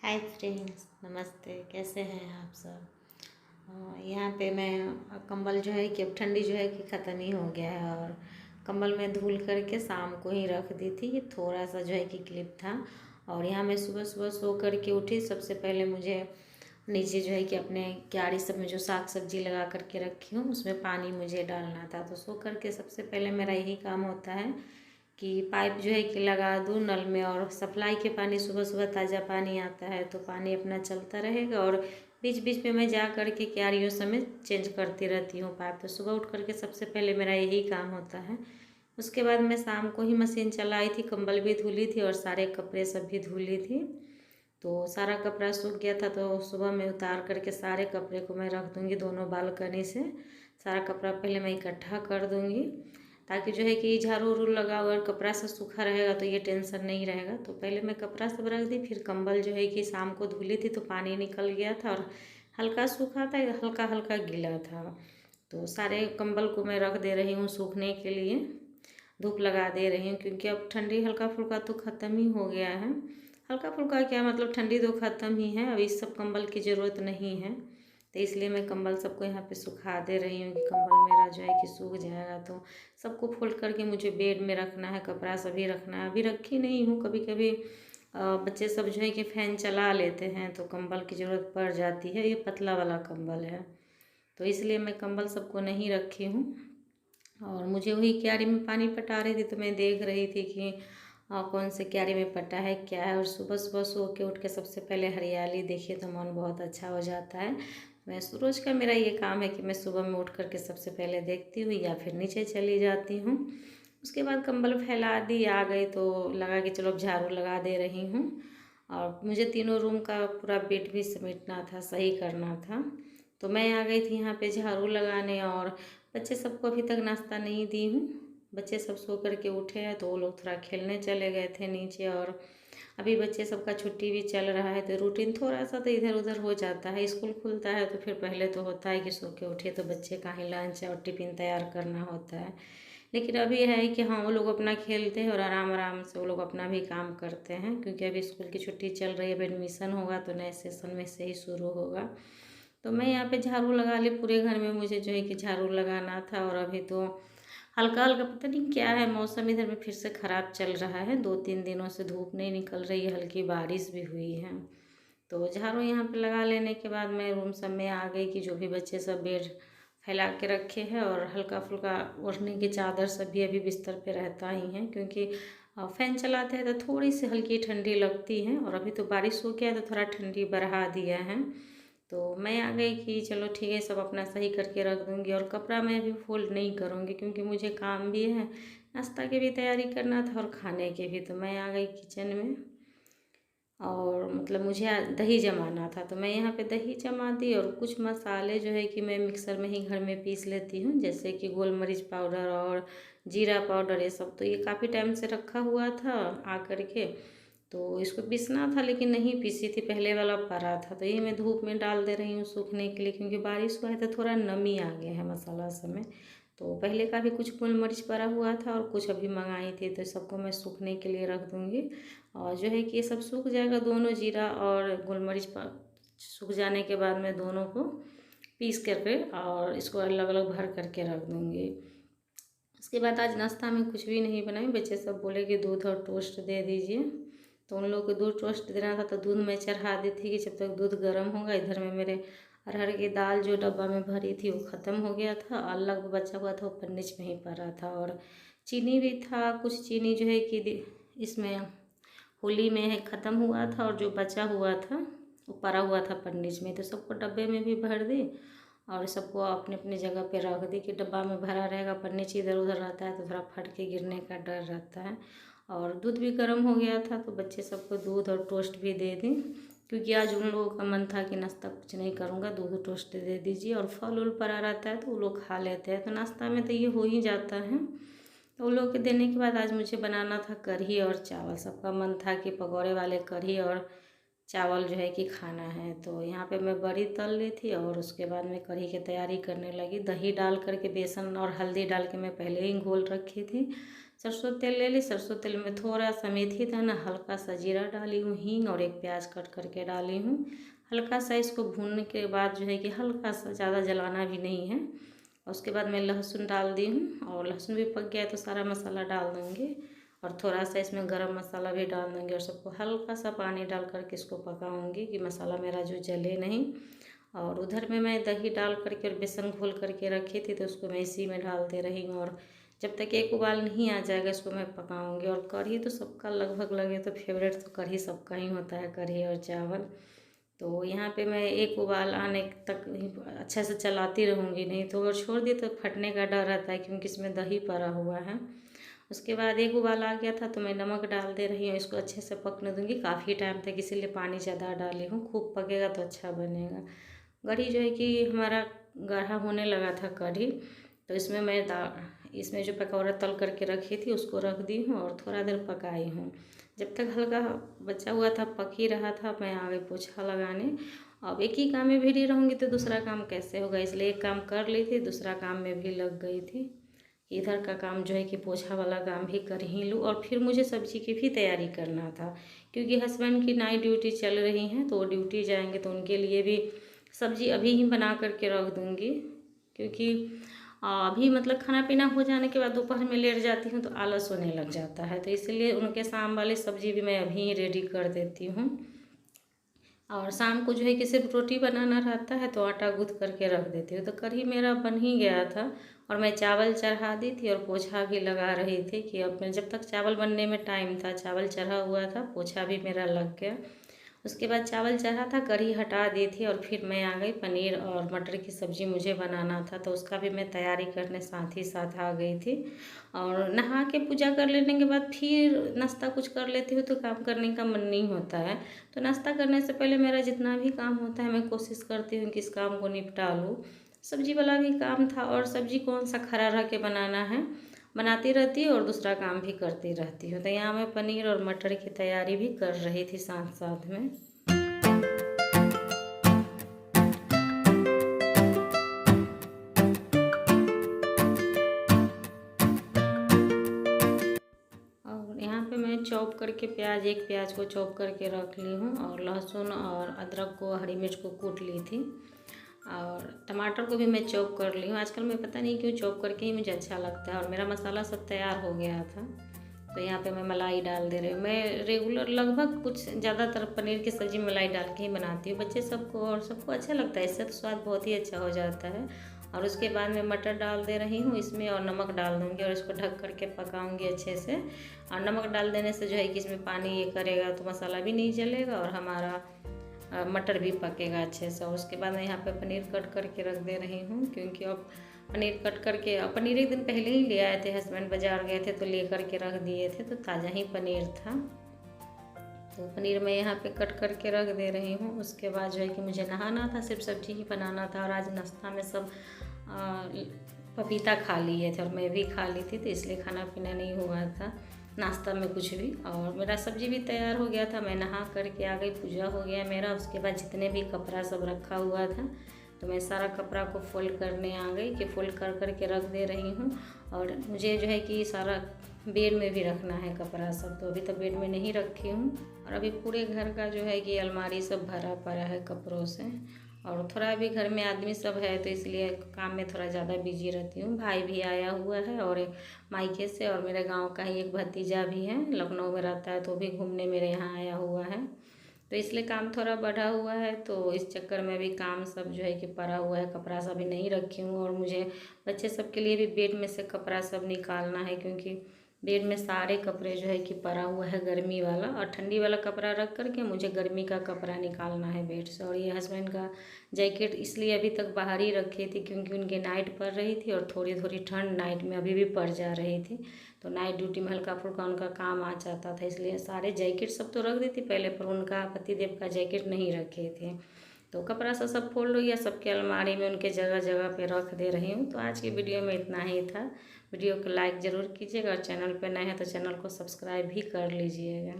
Hi friends, नमस्ते। कैसे हैं आप सब? यहाँ पे मैं कंबल जो है कि अब ठंडी जो है कि ख़त्म ही हो गया है और कंबल में धुल करके शाम को ही रख दी थी। ये थोड़ा सा जो है कि क्लिप था और यहाँ मैं सुबह सुबह सो करके उठी। सबसे पहले मुझे नीचे जो है कि अपने क्यारी सब में जो साग सब्जी लगा करके रखी हूँ उसमें पानी मुझे डालना था। तो सो करके सबसे पहले मेरा यही काम होता है कि पाइप जो है कि लगा दूँ नल में और सप्लाई के पानी सुबह सुबह ताज़ा पानी आता है तो पानी अपना चलता रहेगा और बीच बीच में मैं जा कर के क्यारियों समय चेंज करती रहती हूँ पाइप। तो सुबह उठ करके सबसे पहले मेरा यही काम होता है। उसके बाद मैं शाम को ही मशीन चलाई थी, कंबल भी धुली थी और सारे कपड़े सब भी धुली थी। तो सारा कपड़ा सूख गया था तो सुबह में उतार करके सारे कपड़े को मैं रख दूँगी दोनों बालकनी से। सारा कपड़ा पहले मैं इकट्ठा कर दूँगी ताकि जो है कि झाड़ू उड़ू लगा और कपड़ा से सूखा रहेगा तो ये टेंशन नहीं रहेगा। तो पहले मैं कपड़ा सब रख दी, फिर कंबल जो है कि शाम को धुली थी तो पानी निकल गया था और हल्का सूखा था, हल्का हल्का गीला था। तो सारे कंबल को मैं रख दे रही हूँ सूखने के लिए, धूप लगा दे रही हूँ क्योंकि अब ठंडी हल्का फुल्का तो ख़त्म ही हो गया है। हल्का फुल्का क्या मतलब, ठंडी तो ख़त्म ही है, अब इस सब कंबल की ज़रूरत नहीं है। तो इसलिए मैं कंबल सबको यहाँ पे सुखा दे रही हूँ कि कंबल मेरा जो है कि सूख जाएगा। तो सबको फोल्ड करके मुझे बेड में रखना है, कपड़ा सभी रखना है। अभी रखी नहीं हूँ, कभी कभी बच्चे सब जो है कि फ़ैन चला लेते हैं तो कंबल की ज़रूरत पड़ जाती है। ये पतला वाला कंबल है तो इसलिए मैं कंबल सबको नहीं रखी हूँ। और मुझे वही क्यारी में पानी पटा रही थी तो मैं देख रही थी कि कौन से क्यारी में पटा है क्या है। और सुबह सुबह सो के उठ के सबसे पहले हरियाली देखिए तो मन बहुत अच्छा हो जाता है। मैं रोज़ का मेरा ये काम है कि मैं सुबह में उठ करके सबसे पहले देखती हूँ या फिर नीचे चली जाती हूँ। उसके बाद कंबल फैला दी, आ गई तो लगा कि चलो अब झाड़ू लगा दे रही हूँ। और मुझे तीनों रूम का पूरा बेड भी समेटना था, सही करना था। तो मैं आ गई थी यहाँ पे झाड़ू लगाने और बच्चे सबको अभी तक नाश्ता नहीं दी हूँ। बच्चे सब सो करके उठे हैं तो वो लोग थोड़ा खेलने चले गए थे नीचे और अभी बच्चे सबका छुट्टी भी चल रहा है तो रूटीन थोड़ा सा तो इधर उधर हो जाता है। स्कूल खुलता है तो फिर पहले तो होता है कि सो के उठे तो बच्चे का ही लंच और टिफ़िन तैयार करना होता है। लेकिन अभी है कि हाँ, वो लोग अपना खेलते हैं और आराम आराम से वो लोग अपना भी काम करते हैं क्योंकि अभी स्कूल की छुट्टी चल रही है। अब एडमिशन होगा तो नए सेशन में से ही शुरू होगा। तो मैं यहाँ पे झाड़ू लगा ली, पूरे घर में मुझे जो है कि झाड़ू लगाना था। और अभी तो हल्का हल्का पता नहीं क्या है, मौसम इधर में फिर से ख़राब चल रहा है। 2-3 दिनों से धूप नहीं निकल रही है, हल्की बारिश भी हुई है। तो झाड़ू यहाँ पे लगा लेने के बाद मैं रूम सब में आ गई कि जो भी बच्चे सब बेड फैला के रखे हैं और हल्का फुल्का ओढ़ने की चादर सब भी अभी बिस्तर पे रहता ही है क्योंकि फ़ैन चलाते हैं तो थोड़ी सी हल्की ठंडी लगती है। और अभी तो बारिश हो गया है तो थोड़ा ठंडी बढ़ा दिया है। तो मैं आ गई कि चलो ठीक है, सब अपना सही करके रख दूँगी और कपड़ा मैं भी फोल्ड नहीं करूँगी क्योंकि मुझे काम भी है, नाश्ता की भी तैयारी करना था और खाने की भी। तो मैं आ गई किचन में और मतलब मुझे दही जमाना था तो मैं यहाँ पे दही जमा दी। और कुछ मसाले जो है कि मैं मिक्सर में ही घर में पीस लेती हूँ, जैसे कि गोल मिर्च पाउडर और जीरा पाउडर, ये सब तो ये काफ़ी टाइम से रखा हुआ था आ करके। तो इसको पीसना था लेकिन नहीं पीसी थी, पहले वाला पड़ा था। तो ये मैं धूप में डाल दे रही हूँ सूखने के लिए क्योंकि बारिश हुआ है तो थोड़ा नमी आ गया है मसाला सब में। तो पहले का भी कुछ गोल मिर्च पड़ा हुआ था और कुछ अभी मंगाई थी तो सबको मैं सूखने के लिए रख दूँगी। और जो है कि ये सब सूख जाएगा, दोनों जीरा और गोल मिर्च सूख जाने के बाद मैं दोनों को पीस करके और इसको अलग अलग भर करके रख दूँगी। उसके बाद आज नाश्ता में कुछ भी नहीं बनाई। बच्चे सब बोले कि दूध और टोस्ट दे दीजिए तो उन लोगों को दूध टोस्ट देना था तो दूध में चढ़ा दी थी कि जब तक दूध गर्म होगा। इधर में मेरे अरहर की दाल जो डब्बा में भरी थी वो ख़त्म हो गया था, अलग बचा हुआ था वो पन्नीच में ही पड़ा था। और चीनी भी था, कुछ चीनी जो है कि इसमें होली में है ख़त्म हुआ था और जो बचा हुआ था वो पड़ा हुआ था पन्नीच में। तो सबको डब्बे में भी भर दी और सबको अपने अपने जगह पे रख दी कि डब्बा में भरा रहेगा, पन्नीच इधर उधर रहता है तो थोड़ा फट के गिरने का डर रहता है। और दूध भी गर्म हो गया था तो बच्चे सबको दूध और टोस्ट भी दे दी क्योंकि आज उन लोगों का मन था कि नाश्ता कुछ नहीं करूँगा, दूध टोस्ट दे दीजिए। और फल उल पड़ा रहता है तो वो लोग खा लेते हैं तो नाश्ता में तो ये हो ही जाता है। तो वो लोग के देने के बाद आज मुझे बनाना था कढ़ी और चावल। सबका मन था कि पकौड़े वाले कढ़ी और चावल जो है कि खाना है। तो यहाँ पे मैं बड़ी तल ली थी और उसके बाद मैं कढ़ी की तैयारी करने लगी। दही डाल करके बेसन और हल्दी डाल के मैं पहले ही घोल रखी थी सरसों तेल ले ली। सरसों तेल में थोड़ा सा मेथी दाना, हल्का सा जीरा डाली हूँ, हींग और एक प्याज कट करके डाली हूँ। हल्का सा इसको भूनने के बाद जो है कि हल्का सा, ज़्यादा जलाना भी नहीं है। उसके बाद मैं लहसुन डाल दी हूँ और लहसुन भी पक गया तो सारा मसाला डाल दूँगी और थोड़ा सा इसमें गरम मसाला भी डाल दूँगी और सबको हल्का सा पानी डाल करके इसको पकाऊँगी कि मसाला मेरा जो जले नहीं। और उधर में मैं दही डाल करके और बेसन घोल करके रखी थी तो उसको मैं इसी में डालते रही हूँ और जब तक एक उबाल नहीं आ जाएगा इसको मैं पकाऊंगी। और कढ़ी तो सबका लगभग लगे तो फेवरेट तो कढ़ी सबका ही होता है, कढ़ी और चावल। तो यहाँ पे मैं एक उबाल आने तक अच्छे से चलाती रहूँगी, नहीं तो अगर छोड़ दी तो फटने का डर रहता है क्योंकि इसमें दही पड़ा हुआ है। उसके बाद एक उबाल आ गया था तो मैं नमक डाल दे रही हूँ, इसको अच्छे से पकने दूँगी काफ़ी टाइम तक, इसीलिए पानी ज़्यादा डाली हूँ, खूब पकेगा तो अच्छा बनेगा। कढ़ी जो है कि हमारा गाढ़ा होने लगा था कढ़ी, तो इसमें मैं इसमें जो पकौड़ा तल करके रखी थी उसको रख दी हूँ और थोड़ा देर पकाई हूँ। जब तक हल्का बचा हुआ था, पक ही रहा था, मैं आ गई पोछा लगाने। अब एक ही काम में भिड़ी रहूँगी तो दूसरा काम कैसे होगा, इसलिए एक काम कर ली थी, दूसरा काम में भी लग गई थी। इधर का काम जो है कि पोछा वाला काम भी कर ही लूँ और फिर मुझे सब्जी की भी तैयारी करना था क्योंकि हस्बैंड की नाइट ड्यूटी चल रही है तो वो ड्यूटी जाएंगे तो उनके लिए भी सब्जी अभी ही बना करके रख दूँगी क्योंकि अभी मतलब खाना पीना हो जाने के बाद दोपहर में लेट जाती हूँ तो आलस होने लग जाता है, तो इसलिए उनके शाम वाली सब्जी भी मैं अभी ही रेडी कर देती हूँ। और शाम को जो है कि सिर्फ रोटी बनाना रहता है तो आटा गूँथ करके रख देती हूँ। तो कढ़ी मेरा बन ही गया था और मैं चावल चढ़ा दी थी और पोछा भी लगा रही थी कि अब जब तक चावल बनने में टाइम था, चावल चढ़ा हुआ था, पोछा भी मेरा लग गया। उसके बाद चावल चढ़ा था, कढ़ी हटा दी थी और फिर मैं आ गई। पनीर और मटर की सब्ज़ी मुझे बनाना था तो उसका भी मैं तैयारी करने साथ ही साथ आ गई थी। और नहा के पूजा कर लेने के बाद फिर नाश्ता कुछ कर लेती हूँ तो काम करने का मन नहीं होता है। तो नाश्ता करने से पहले मेरा जितना भी काम होता है मैं कोशिश करती हूँ कि इस काम को निपटा लूँ। सब्जी वाला भी काम था और सब्जी कौन सा खड़ा रह के बनाना है, बनाती रहती हूँ और दूसरा काम भी करती रहती हूँ। तो यहाँ मैं पनीर और मटर की तैयारी भी कर रही थी साथ साथ में। और यहाँ पे मैं चॉप करके एक प्याज को चॉप करके रख ली हूँ और लहसुन और अदरक को, हरी मिर्च को कूट ली थी और टमाटर को भी मैं चॉप कर ली हूँ। आजकल मैं पता नहीं क्यों चॉप करके ही मुझे अच्छा लगता है। और मेरा मसाला सब तैयार हो गया था तो यहाँ पे मैं मलाई डाल दे रही हूँ। मैं रेगुलर लगभग कुछ ज़्यादातर पनीर की सब्ज़ी मलाई डाल के ही बनाती हूँ, बच्चे सबको और सबको अच्छा लगता है, इससे तो स्वाद बहुत ही अच्छा हो जाता है। और उसके बाद मैं मटर डाल दे रही हूँ इसमें और नमक डाल दूँगी और इसको ढक करके पकाऊँगी अच्छे से। और नमक डाल देने से जो है कि इसमें पानी ये करेगा तो मसाला भी नहीं जलेगा और हमारा मटर भी पकेगा अच्छे से। और उसके बाद मैं यहाँ पे पनीर कट करके रख दे रही हूँ क्योंकि अब पनीर कट करके, पनीर एक दिन पहले ही ले आए थे, हस्बैंड बाज़ार गए थे तो ले करके रख दिए थे, तो ताज़ा ही पनीर था। तो पनीर मैं यहाँ पे कट करके रख दे रही हूँ। उसके बाद जो है कि मुझे नहाना था, सिर्फ सब्जी ही बनाना था और आज नाश्ता में सब पपीता खा लिए थे और मैं भी खा ली थी तो इसलिए खाना पीना नहीं हुआ था नाश्ता में कुछ भी। और मेरा सब्जी भी तैयार हो गया था, मैं नहा करके आ गई, पूजा हो गया मेरा। उसके बाद जितने भी कपड़ा सब रखा हुआ था तो मैं सारा कपड़ा को फोल्ड करने आ गई कि फोल्ड कर करके रख दे रही हूँ। और मुझे जो है कि सारा बेड में भी रखना है कपड़ा सब, तो अभी तक बेड में नहीं रखी हूँ। और अभी पूरे घर का जो है कि अलमारी सब भरा पड़ा है कपड़ों से और थोड़ा भी घर में आदमी सब है तो इसलिए काम में थोड़ा ज़्यादा बिजी रहती हूँ। भाई भी आया हुआ है और एक मायके से, और मेरे गांव का ही एक भतीजा भी है, लखनऊ में रहता है, तो भी घूमने मेरे यहाँ आया हुआ है, तो इसलिए काम थोड़ा बढ़ा हुआ है। तो इस चक्कर में भी काम सब जो है कि पड़ा हुआ है, कपड़ा सब भी नहीं रखी हूँ। और मुझे बच्चे सब के लिए भी बेड में से कपड़ा सब निकालना है क्योंकि बेड में सारे कपड़े जो है कि पड़ा हुआ है गर्मी वाला, और ठंडी वाला कपड़ा रख करके मुझे गर्मी का कपड़ा निकालना है बेड से। और ये हस्बैंड का जैकेट इसलिए अभी तक बाहर ही रखी थी क्योंकि उनकी नाइट पड़ रही थी और थोड़ी थोड़ी ठंड नाइट में अभी भी पड़ जा रही थी, तो नाइट ड्यूटी में हल्का फुल्का उनका काम आ जाता था, इसलिए सारे जैकेट सब तो रख दी थी पहले, पर उनका पतिदेव का जैकेट नहीं रखे थे। तो कपड़ा सब फोल्ड हो गया, सबके अलमारी में उनके जगह जगह पे रख दे रही हूँ। तो आज की वीडियो में इतना ही था। वीडियो को लाइक ज़रूर कीजिएगा और चैनल पे नए हैं तो चैनल को सब्सक्राइब भी कर लीजिएगा।